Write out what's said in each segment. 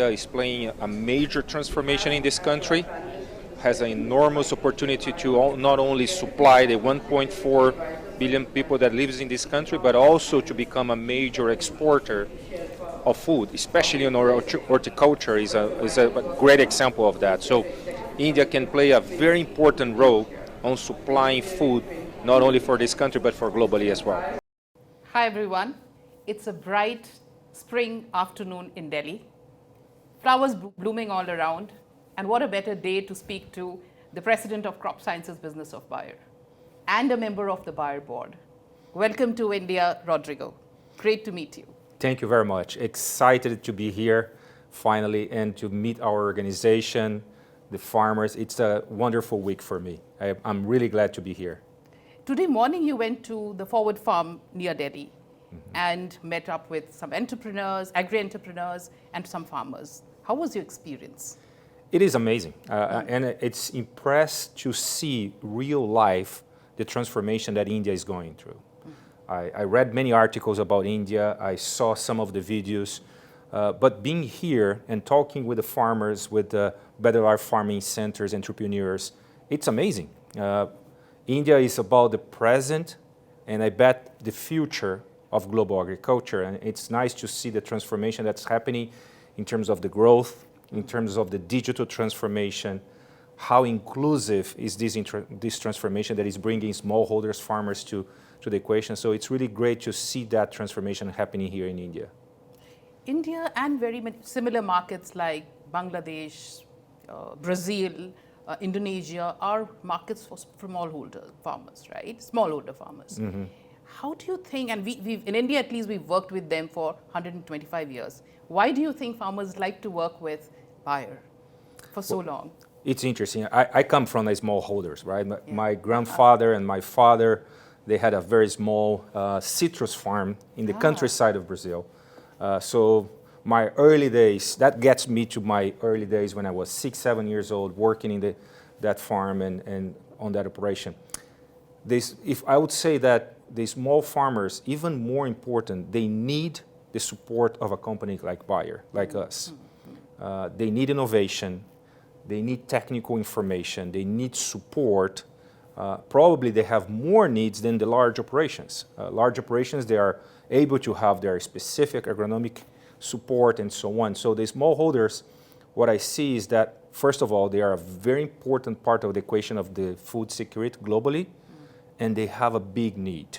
India is playing a major transformation in this country, has an enormous opportunity to not only supply the 1.4 billion people that lives in this country, but also to become a major exporter of food, especially in horticulture is a great example of that. So India can play a very important role on supplying food, not only for this country, but for globally as well. Hi everyone, it's a bright spring afternoon in Delhi. Flowers blooming all around, and what a better day to speak to the President of Crop Sciences Business of Bayer and a member of the Bayer board. Welcome to India, Rodrigo. Great to meet you. Thank you very much. Excited to be here finally and to meet our organization, the farmers. It's a wonderful week for me. I'm really glad to be here. Today morning you went to the Forward Farm near Delhi and met up with some entrepreneurs, agri-entrepreneurs and some farmers. How was your experience? It is amazing, and it's impressed to see real life the transformation that India is going through. I read many articles about India, I saw some of the videos, but being here and talking with the farmers, with the Better Life Farming Centers, entrepreneurs, it's amazing. India is about the present and I bet the future of global agriculture, and it's nice to see the transformation that's happening in terms of the growth, in terms of the digital transformation, how inclusive is this transformation that is bringing smallholders, farmers to the equation. So it's really great to see that transformation happening here in India. India and very many similar markets like Bangladesh, Brazil, Indonesia are markets for smallholder farmers, right? Smallholder farmers. Mm-hmm. How do you think, and we've, in India at least, we've worked with them for 125 years. Why do you think farmers like to work with Bayer for so long? It's interesting. I come from a smallholders, right? My grandfather and my father, they had a very small citrus farm in the countryside of Brazil. So my early days, that gets me to my early days when I was 6, 7 years old, working in that farm and on that operation. If I would say that the small farmers, even more important, they need the support of a company like Bayer, like us. They need innovation, they need technical information, they need support. Probably they have more needs than the large operations. Large operations, they are able to have their specific agronomic support and so on. So the smallholders, what I see is that, first of all, they are a very important part of the equation of the food security globally, and they have a big need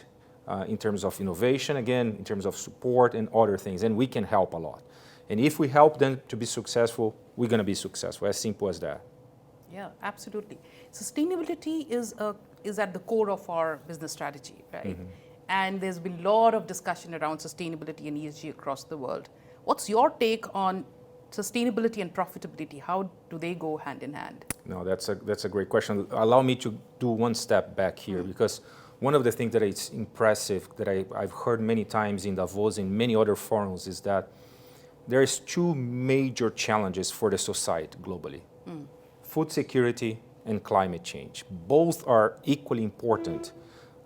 in terms of innovation, again, in terms of support and other things, and we can help a lot. And if we help them to be successful, we're going to be successful, as simple as that. Yeah, absolutely. Sustainability is at the core of our business strategy, right? Mm-hmm. And there's been a lot of discussion around sustainability and ESG across the world. What's your take on sustainability and profitability? How do they go hand in hand? No, that's a great question. Allow me to do one step back here, because one of the things that is impressive that I've heard many times in Davos and many other forums is that there's two major challenges for the society globally. Food security and climate change. Both are equally important.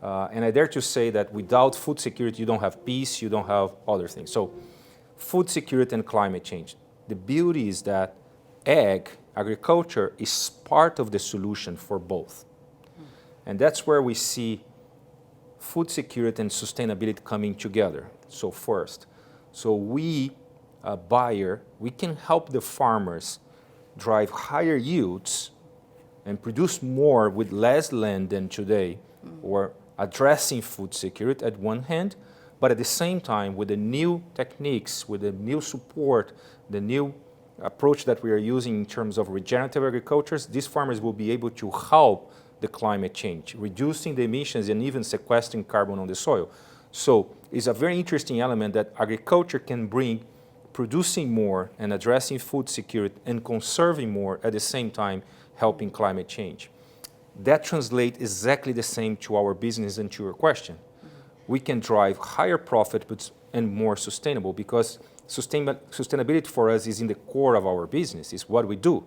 And I dare to say that without food security, you don't have peace, you don't have other things. So food security and climate change. The beauty is that agriculture is part of the solution for both. And that's where we see food security and sustainability coming together. So first, we, Bayer, we can help the farmers drive higher yields and produce more with less land than today, or addressing food security at one hand, but at the same time with the new techniques, with the new support, the new approach that we are using in terms of regenerative agriculture, these farmers will be able to help the climate change, reducing the emissions and even sequestering carbon on the soil. So it's a very interesting element that agriculture can bring, producing more and addressing food security and conserving more at the same time, helping climate change. That translates exactly the same to our business and to your question. We can drive higher profit and more sustainable, because sustainability for us is in the core of our business. It's what we do.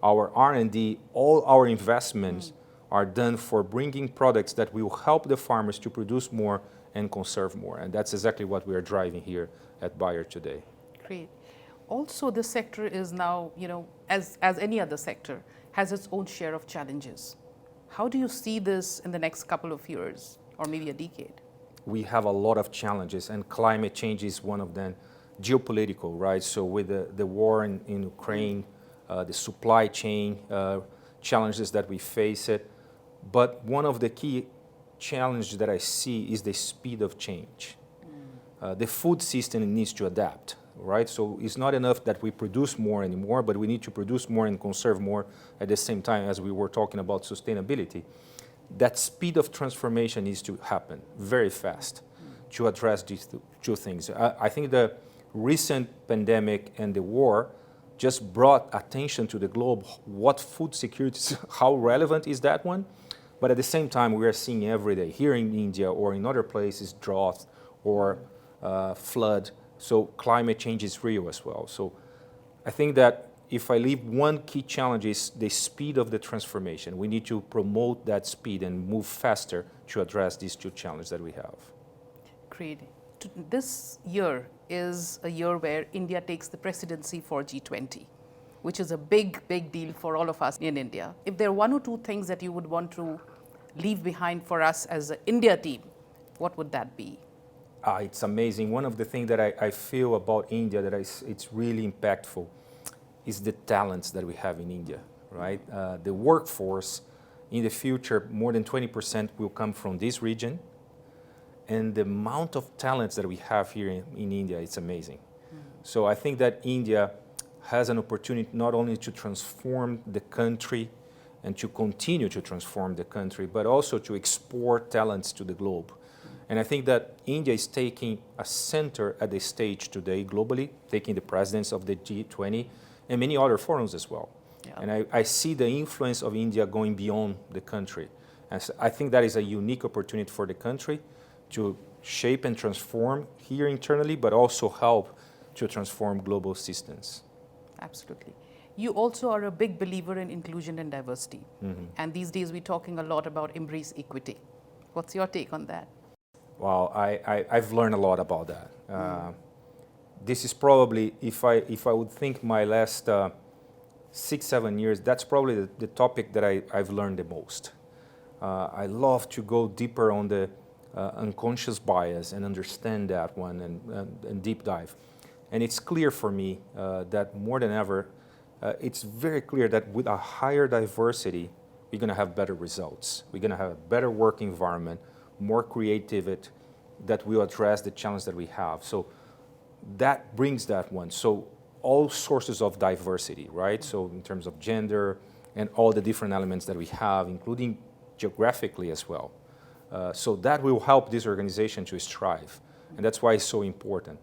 Our R&D, all our investments are done for bringing products that will help the farmers to produce more and conserve more. And that's exactly what we are driving here at Bayer today. Great. Also, this sector is now, as any other sector, has its own share of challenges. How do you see this in the next couple of years or maybe a decade? We have a lot of challenges, and climate change is one of them. Geopolitical, right? So with the war in Ukraine, the supply chain challenges that we face it. But one of the key challenges that I see is the speed of change. The food system needs to adapt, right? So it's not enough that we produce more anymore, but we need to produce more and conserve more at the same time as we were talking about sustainability. That speed of transformation needs to happen very fast to address these two things. I think the recent pandemic and the war just brought attention to the globe what food security is, how relevant is that one. But at the same time, we are seeing every day here in India or in other places drought or flood. So climate change is real as well. So I think that if I leave one key challenge is the speed of the transformation. We need to promote that speed and move faster to address these two challenges that we have. Great. This year is a year where India takes the presidency for G20, which is a big, big deal for all of us in India. If there are one or two things that you would want to leave behind for us as an India team, what would that be? It's amazing. One of the things that I feel about India that it's really impactful is the talents that we have in India, right? The workforce in the future, more than 20% will come from this region. And the amount of talents that we have here in India, it's amazing. So I think that India has an opportunity not only to transform the country and to continue to transform the country, but also to export talents to the globe. And I think that India is taking a center at the stage today globally, taking the presidents of the G20 and many other forums as well. Yeah. And I see the influence of India going beyond the country. And so I think that is a unique opportunity for the country to shape and transform here internally, but also help to transform global systems. Absolutely. You also are a big believer in inclusion and diversity. Mm-hmm. And these days we're talking a lot about embrace equity. What's your take on that? Well, I've learned a lot about that. This is probably, if I would think my last 6-7 years, that's probably the topic that I've learned the most. I love to go deeper on the unconscious bias and understand that one and deep dive. And it's clear for me that more than ever, it's very clear that with a higher diversity, we're going to have better results. We're going to have a better work environment, more creativity that will address the challenge that we have. So that brings that one. So all sources of diversity, right? So in terms of gender and all the different elements that we have, including geographically as well. So that will help this organization to strive. And that's why it's so important.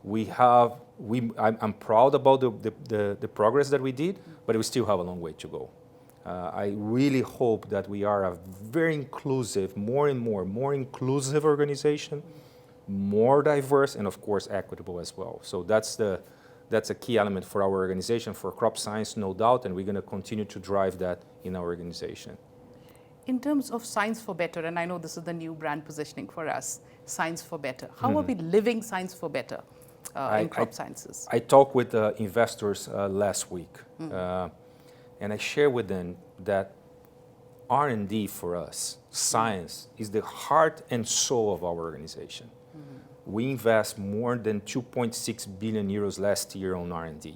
I'm proud about the progress that we did, but we still have a long way to go. I really hope that we are a very inclusive, more and more inclusive organization, more diverse, and of course equitable as well. So that's a key element for our organization, for crop science, no doubt, and we're going to continue to drive that in our organization. In terms of Science for Better, and I know this is the new brand positioning for us, Science for Better. How are we living Science for Better in crop sciences? I talked with investors last week. And I share with them that R&D for us, science, is the heart and soul of our organization. Mm-hmm. We invest more than 2.6 billion euros last year on R&D,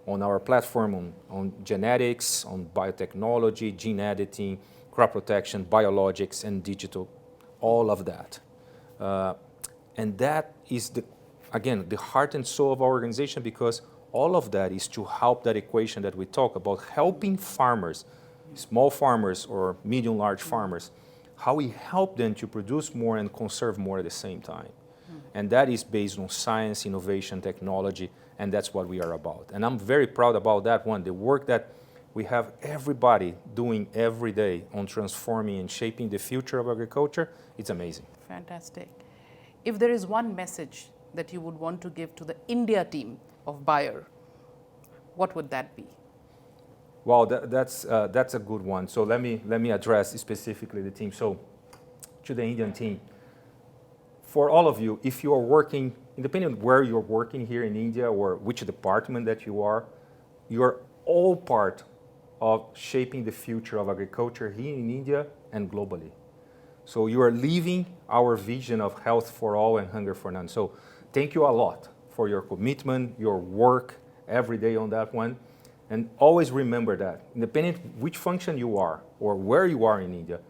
on our platform, on genetics, on biotechnology, gene editing, crop protection, biologics, and digital, all of that. And that is, again, the heart and soul of our organization, because all of that is to help that equation that we talk about, helping farmers, small farmers or medium, large farmers, how we help them to produce more and conserve more at the same time. And that is based on science, innovation, technology, and that's what we are about. And I'm very proud about that one, the work that we have everybody doing every day on transforming and shaping the future of agriculture. It's amazing. Fantastic. If there is one message that you would want to give to the India team of Bayer, what would that be? Well, that's a good one. So let me address specifically the team. So to the Indian team, for all of you, if you are working, independent of where you're working here in India or which department that you are all part of shaping the future of agriculture here in India and globally. So you are living our vision of health for all and hunger for none. So thank you a lot for your commitment, your work every day on that one. And always remember that, independent which function you are or where you are in India,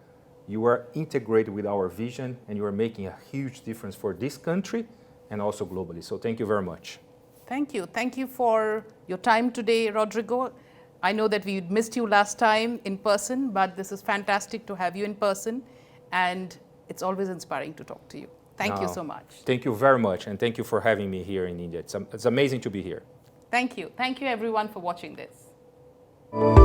you are integrated with our vision and you are making a huge difference for this country and also globally. So thank you very much. Thank you. Thank you for your time today, Rodrigo. I know that we missed you last time in person, but this is fantastic to have you in person. And it's always inspiring to talk to you. Thank you so much. Thank you very much. And thank you for having me here in India. It's amazing to be here. Thank you. Thank you, everyone, for watching this.